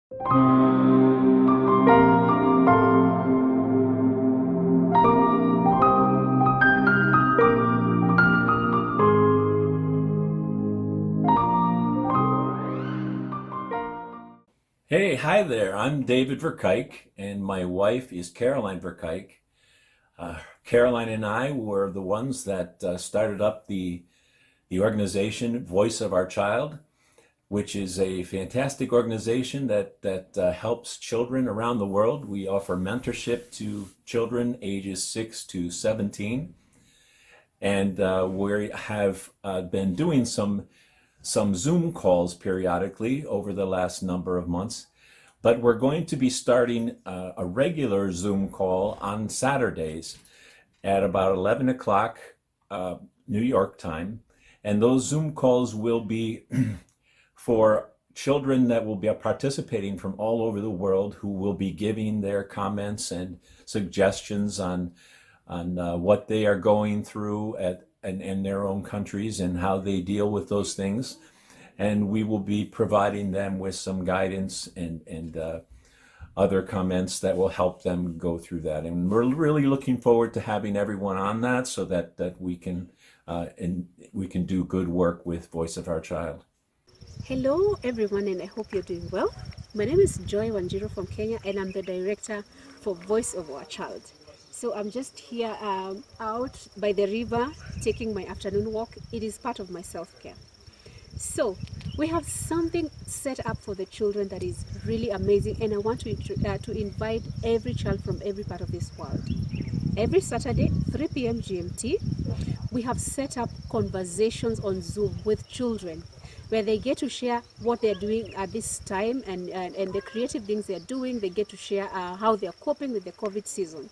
Hey, hi there. I'm David Verkuyk, and my wife is Caroline Verkuyk. Caroline and I were the ones that started up the organization Voice of Our Child, which is a fantastic organization that helps children around the world. We offer mentorship to children ages 6 to 17, and we have been doing some Zoom calls periodically over the last number of months. But we're going to be starting a regular Zoom call on Saturdays at about 11 o'clock New York time. And those Zoom calls will be for children that will be participating from all over the world, who will be giving their comments and suggestions on what they are going through in their own countries and how they deal with those things. And we will be providing them with some guidance and other comments that will help them go through that. And we're really looking forward to having everyone on that, so that we can do good work with Voice of Our Child. Hello, everyone, and I hope you're doing well. My name is Joy Wanjiru from Kenya, and I'm the director for Voice of Our Child. So I'm just here out by the river taking my afternoon walk. It is part of my self care. So we have something set up for the children that is really amazing, and I want to invite every child from every part of this world. Every Saturday, 3 p.m. GMT, we have set up conversations on Zoom with children, where they get to share what they're doing at this time and the creative things they're doing. They get to share how they're coping with the COVID season.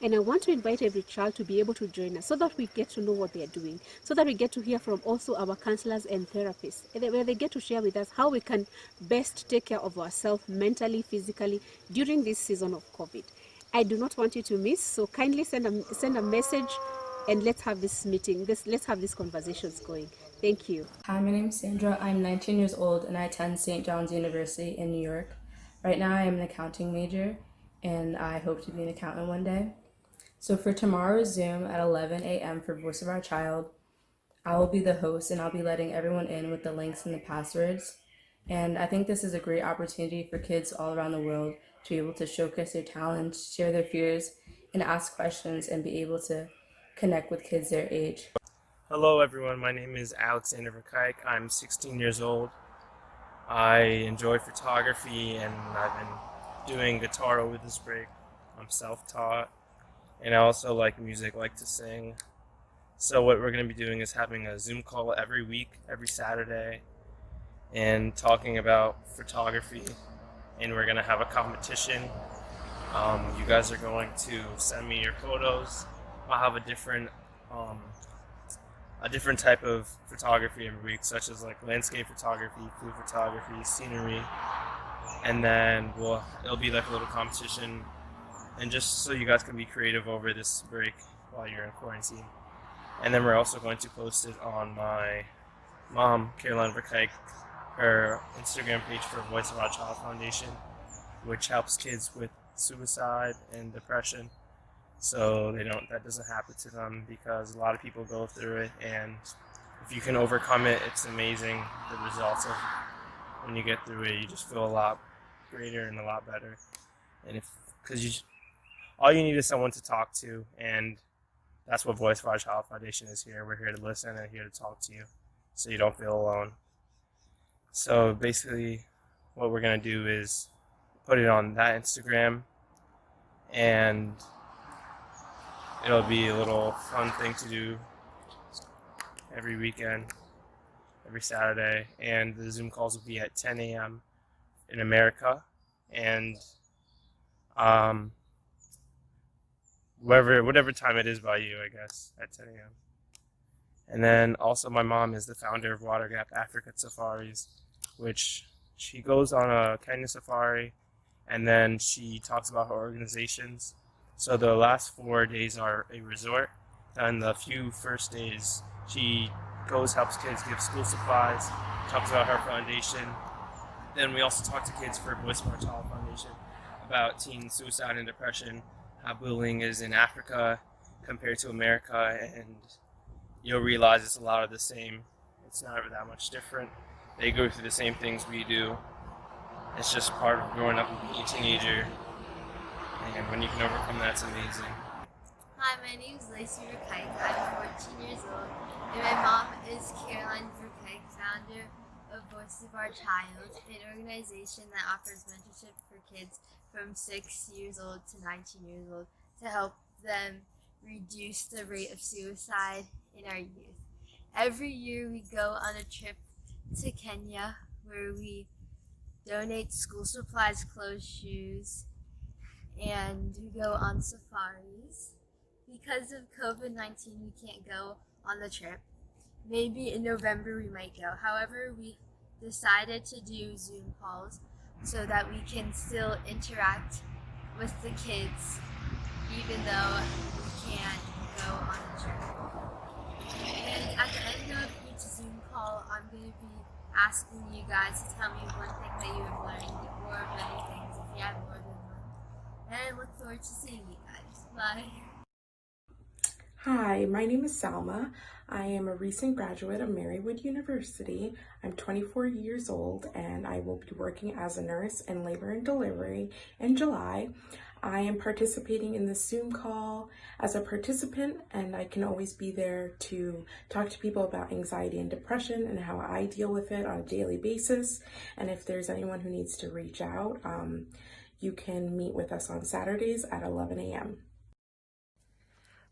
And I want to invite every child to be able to join us so that we get to know what they're doing, so that we get to hear from also our counselors and therapists, where they get to share with us how we can best take care of ourselves mentally, physically during this season of COVID. I do not want you to miss, so kindly send a message and let's have this meeting. Let's have these conversations going. Thank you. Hi, my name is Sandra. I'm 19 years old and I attend St. John's University in New York. Right now I am an accounting major and I hope to be an accountant one day. So for tomorrow's Zoom at 11 a.m. for Voice of Our Child, I will be the host and I'll be letting everyone in with the links and the passwords. And I think this is a great opportunity for kids all around the world to be able to showcase their talents, share their fears, and ask questions and be able to connect with kids their age. Hello everyone, my name is Alexander Verkuyk. I'm 16 years old. I enjoy photography and I've been doing guitar over this break. I'm self-taught and I also like music, like to sing. So what we're going to be doing is having a Zoom call every week, every Saturday, and talking about photography. And we're going to have a competition. You guys are going to send me your photos. I'll have a different type of photography every week, such as like landscape photography, food photography, scenery, and then it'll be like a little competition, and just so you guys can be creative over this break while you're in quarantine. And then we're also going to post it on my mom, Caroline Verkuyk, her Instagram page for Voice of Our Child Foundation, which helps kids with suicide and depression, so that doesn't happen to them, because a lot of people go through it, and if you can overcome it, it's amazing. The results of when you get through it, you just feel a lot greater and a lot better. And all you need is someone to talk to, and that's what Voice for Our Child Foundation is here. We're here to listen and here to talk to you, so you don't feel alone. So basically, what we're gonna do is put it on that Instagram, and it'll be a little fun thing to do every weekend, every Saturday, and the Zoom calls will be at 10 a.m. in America, and whatever time it is by you, I guess, at 10 a.m. And then also my mom is the founder of Water Gap Africa Safaris, which she goes on a Kenya safari, and then she talks about her organizations. So the last 4 days are a resort, and the few first days she helps kids give school supplies, talks about her foundation, then we also talk to kids for Voice of Our Child Foundation about teen suicide and depression, how bullying is in Africa compared to America, and you'll realize it's a lot of the same. It's not that much different. They go through the same things we do. It's just part of growing up and being a teenager, and when you can overcome that, it's amazing. Hi, my name is Lacey Verkuyk. I'm 14 years old, and my mom is Caroline Verkuyk, founder of Voice of Our Child, an organization that offers mentorship for kids from 6 years old to 19 years old to help them reduce the rate of suicide in our youth. Every year we go on a trip to Kenya where we donate school supplies, clothes, shoes, and we go on safaris. Because of COVID-19, we can't go on the trip. Maybe in November we might go. However, we decided to do Zoom calls so that we can still interact with the kids even though we can't go on the trip. And at the end of each Zoom call, I'm going to be asking you guys to tell me one thing that you have learned, or many things if you have more than one. And I look forward to seeing you guys. Bye. Hi, my name is Salma. I am a recent graduate of Marywood University. I'm 24 years old and I will be working as a nurse in labor and delivery in July. I am participating in this Zoom call as a participant, and I can always be there to talk to people about anxiety and depression and how I deal with it on a daily basis. And if there's anyone who needs to reach out, you can meet with us on Saturdays at 11 a.m.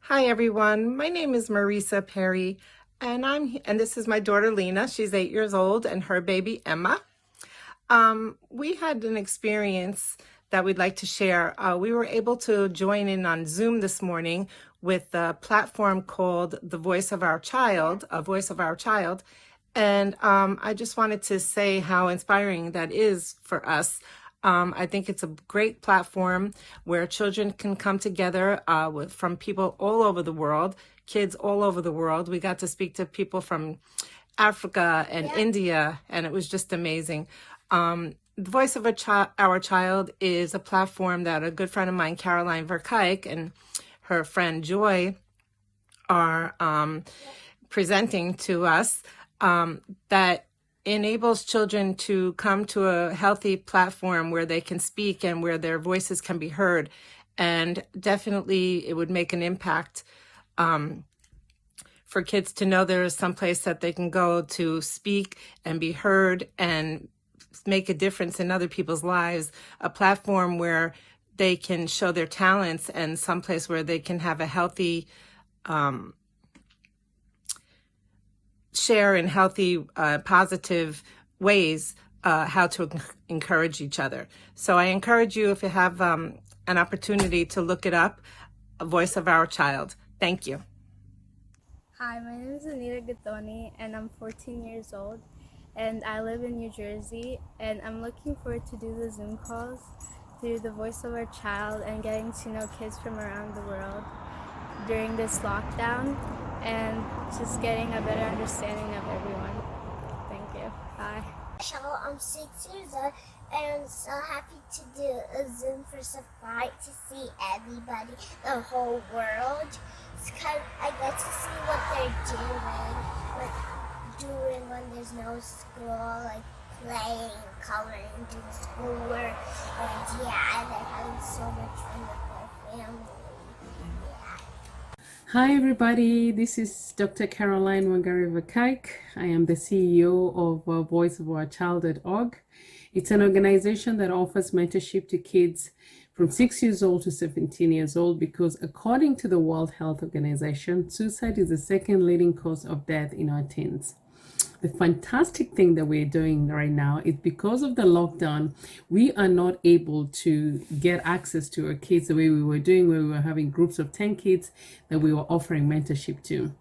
Hi everyone, my name is Marisa Perry, and this is my daughter Lena. She's 8 years old, and her baby Emma. We had an experience that we'd like to share. We were able to join in on Zoom this morning with a platform called The Voice of Our Child, a Voice of Our Child, and I just wanted to say how inspiring that is for us. I think it's a great platform where children can come together from people all over the world, kids all over the world. We got to speak to people from Africa and India, and it was just amazing. The Voice of Our Child is a platform that a good friend of mine, Caroline Verkuyk, and her friend Joy are presenting to us that enables children to come to a healthy platform where they can speak and where their voices can be heard. And definitely it would make an impact for kids to know there is some place that they can go to speak and be heard and make a difference in other people's lives, a platform where they can show their talents and someplace where they can have a healthy share in healthy, positive ways how to encourage each other. So I encourage you, if you have an opportunity, to look it up, A Voice of Our Child. Thank you. Hi, my name is Anita Gattoni, and I'm 14 years old, and I live in New Jersey, and I'm looking forward to do the Zoom calls through The Voice of Our Child and getting to know kids from around the world during this lockdown, and just getting a better understanding of everyone. Thank you. Bye. Michelle, I'm 6 years old, and I'm so happy to do a Zoom for Safari to see everybody, the whole world. It's kind of, I get to see what they're doing when there's no school, like playing, coloring, doing schoolwork, and yeah, they're having so much fun with their family. Hi everybody, this is Dr. Caroline Wangari Verkuyk. I am the CEO of voiceofourchild.org. It's an organization that offers mentorship to kids from 6 years old to 17 years old because according to the World Health Organization, suicide is the second leading cause of death in our teens. The fantastic thing that we're doing right now is because of the lockdown, we are not able to get access to our kids the way we were doing, where we were having groups of 10 kids that we were offering mentorship to.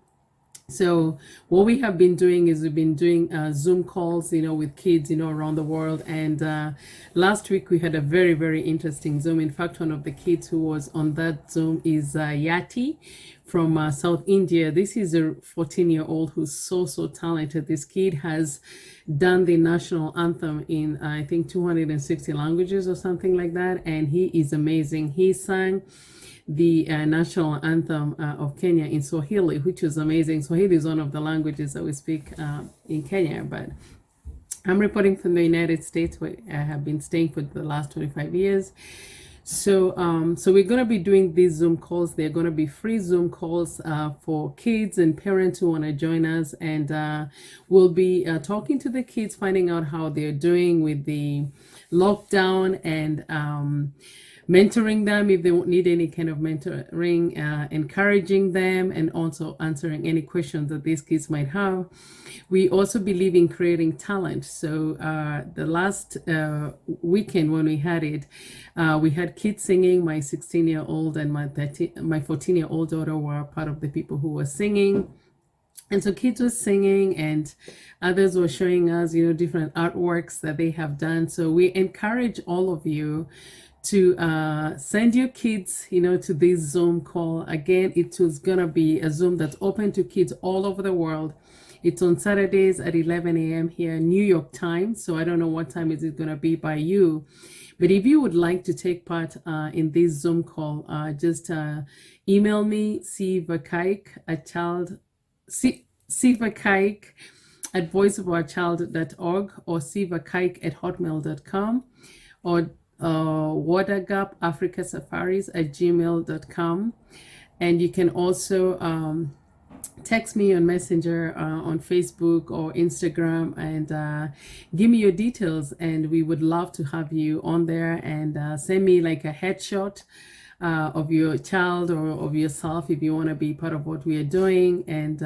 So what we have been doing is we've been doing Zoom calls, with kids, around the world. And last week we had a very, very interesting Zoom. In fact, one of the kids who was on that Zoom is Yati from South India. This is a 14-year-old who's so, so talented. This kid has done the national anthem in, I think, 260 languages or something like that. And he is amazing. He sang the national anthem of Kenya in Swahili, which was amazing. Swahili is one of the languages that we speak in Kenya, but I'm reporting from the United States, where I have been staying for the last 25 years. So we're going to be doing these Zoom calls. They're going to be free Zoom calls for kids and parents who want to join us. And we'll be talking to the kids, finding out how they're doing with the lockdown, and mentoring them if they need any kind of mentoring, encouraging them, and also answering any questions that these kids might have. We also believe in creating talent. So the last weekend when we had it, we had kids singing. My 16-year-old and my 14-year-old daughter were part of the people who were singing. And so kids were singing, and others were showing us, different artworks that they have done. So we encourage all of you to send your kids, to this Zoom call. Again, it was gonna be a Zoom that's open to kids all over the world. It's on Saturdays at 11 a.m. here, New York time. So I don't know what time is it gonna be by you. But if you would like to take part in this Zoom call, just email me, cvakaik@voiceofourchild.org or cvakaik@hotmail.com, or watergapafricasafaris@gmail.com. And you can also text me on Messenger, on Facebook or Instagram, and give me your details, and we would love to have you on there. And send me like a headshot of your child or of yourself if you want to be part of what we are doing, and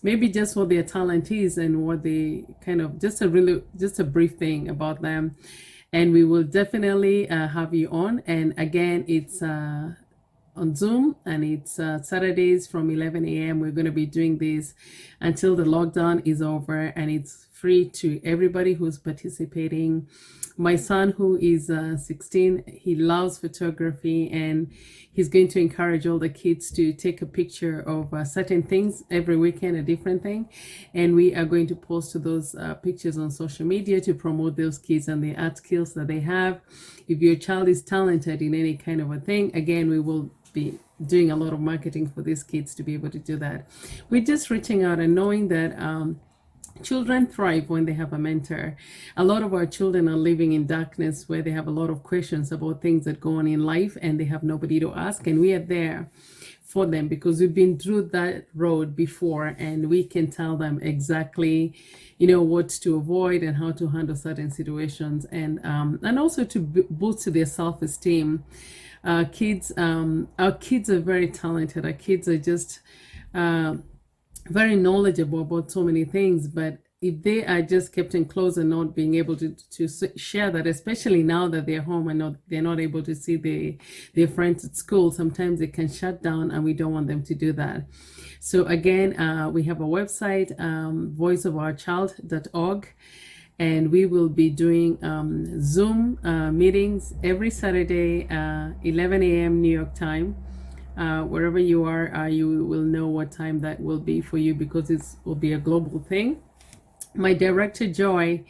maybe just what their talent is and what they just a brief thing about them. And we will definitely have you on. And again, it's on Zoom, and it's Saturdays from 11 a.m. We're going to be doing this until the lockdown is over, and it's free to everybody who's participating. My son, who is 16, he loves photography, and he's going to encourage all the kids to take a picture of certain things every weekend, a different thing. And we are going to post those pictures on social media to promote those kids and the art skills that they have. If your child is talented in any kind of a thing, again, we will be doing a lot of marketing for these kids to be able to do that. We're just reaching out and knowing that children thrive when they have a mentor. A lot of our children are living in darkness, where they have a lot of questions about things that go on in life, and they have nobody to ask. And we are there for them because we've been through that road before, and we can tell them exactly, what to avoid and how to handle certain situations, and also to boost their self-esteem. Our kids are very talented. Our kids are just very knowledgeable about so many things, but if they are just kept enclosed and not being able to share that, especially now that they're home and they're not able to see their friends at school, sometimes they can shut down, and we don't want them to do that. So again, we have a website, voiceofourchild.org, and we will be doing Zoom meetings every Saturday, 11 a.m. New York time. Wherever you are, you will know what time that will be for you, because it will be a global thing. My director, Joy,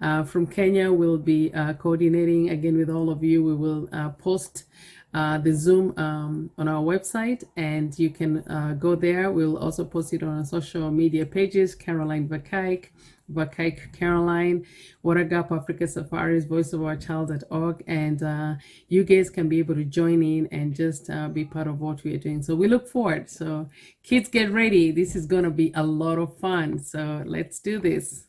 from Kenya, will be coordinating again with all of you. We will post the Zoom on our website, and you can go there. We'll also post it on our social media pages, Caroline Vakaik, Caroline, Watergap Africa Safaris, voiceofourchild.org, and you guys can be able to join in and just be part of what we are doing. So we look forward. So kids, get ready. This is going to be a lot of fun. So let's do this.